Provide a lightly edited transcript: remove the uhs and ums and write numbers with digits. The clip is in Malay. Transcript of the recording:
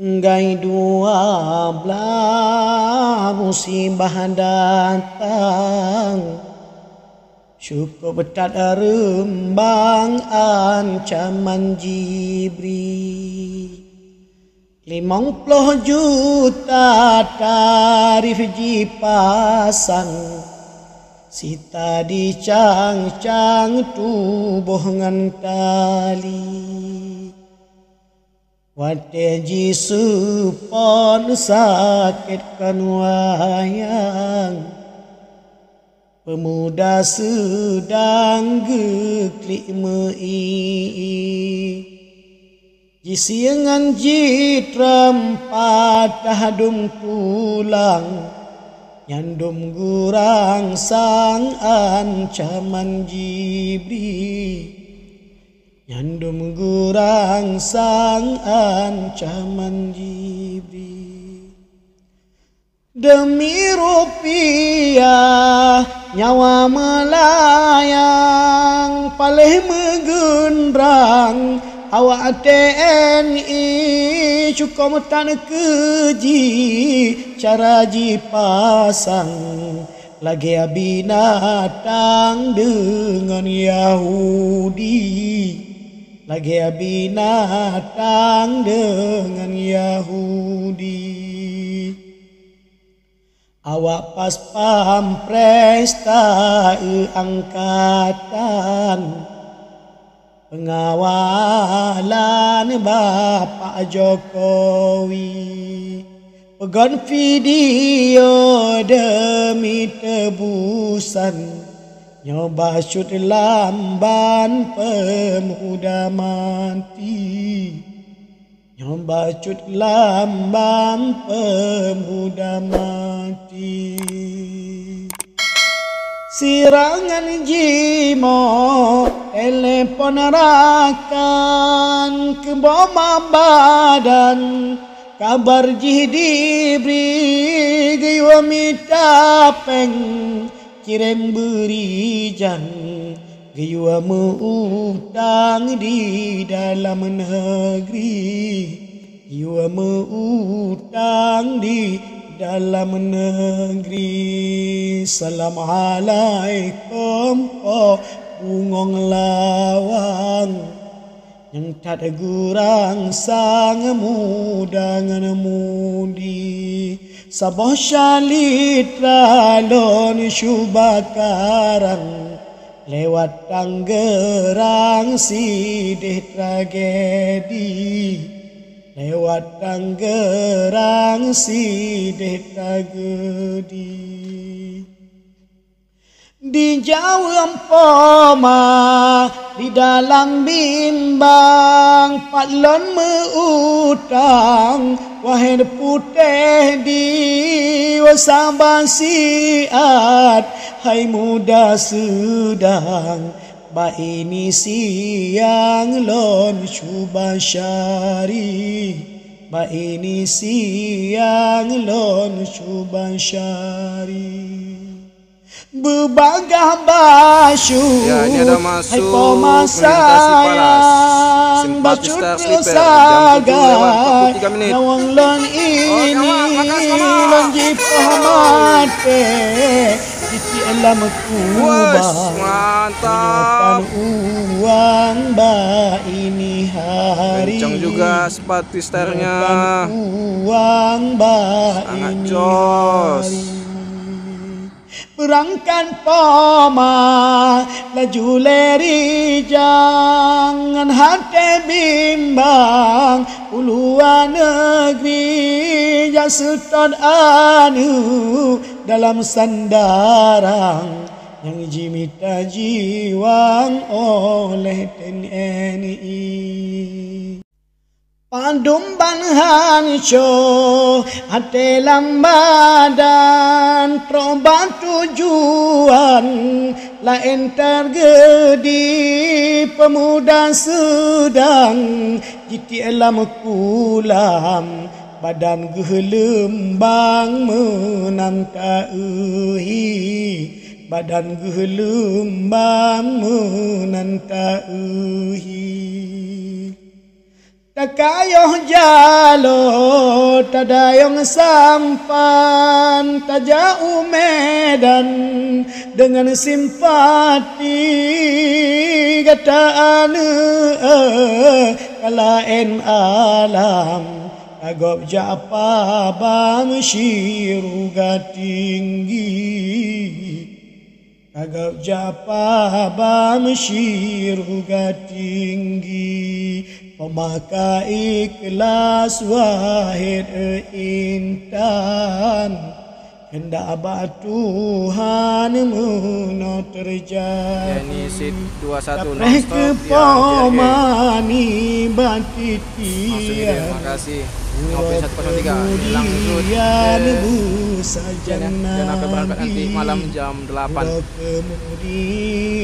Gai 12 musibah datang, syukur tak rembang ancaman Jibril. 50 juta tarif dipasang, sita dicang-cang tubuh ngan tali. Wateji supon sakit kan wayang, pemuda sedang geklik mei. Jisiangan jitram patah dum tulang, nyandum gurang sang ancaman Jibril. Nyandum gurang sang ancaman Jibril. Demi rupiah nyawa melayang, paleh megendrang awak TNI. Cukup tan keji cara dipasang, lagi binatang dengan Yahudi. Lagi binatang dengan Yahudi. Awak pas pampres tak angkatan, pengawalan Bapak Jokowi. Pegon video demi tebusan, nyoba shoot lamban pemuda mati. Nyoba shoot lamban pemuda mati. Sirangan jimo telepon rakan, ke boma badan kabar diberi gaywa mitapeng. Kirim berijan gaywa meutang di dalam negeri. Gaywa meutang di dalam negeri. Assalamualaikum bungong lawang, yang tak gurang sang muda ngan mudi. Sabah syalit lalon syubakarang, lewat Tanggerang sidih tragedi. Lewat Tanggerang sidih tragedi. Di Jawa empoma di dalam bimbang, patlon meutang wahai putih di wasabah siat. Hai muda sedang ba ini siang lon syubah syari. Ba ini siang lon syubah syari. Bebagah basu ya, ini ada masuk hai pemasayang bacut saga nyawang lon ini lon jipah mate isi alam kubah mantap uang ba ini hari. kencang juga sepatu starnya, uang ba sangat ini jos. hari. Perangkan poma laju leri jangan hati bimbang, uluan negeri jasutod anu dalam sandarang, yang jimita jiwang oleh TNI. Pandum banhan co ate lambadan, trobat tujuan lain tergedi. Pemuda sedang jiti alam kulam, badan gelembang menantai. Badan gelembang menantai. Takayoh jalo tadayong sampan tajau medan dengan simpati gataan kalaen alam agop japa bang syiruga tinggi agap japa bam syiruga tinggi pemaka ikhlas wahid intan hendak abad Tuhan menot terjadi ini sit 21 Dapreh nonstop kepomani batiti terima kasih Ngopi 103 hilang sudut dan dan akan berangkat nanti malam jam 8. kemudian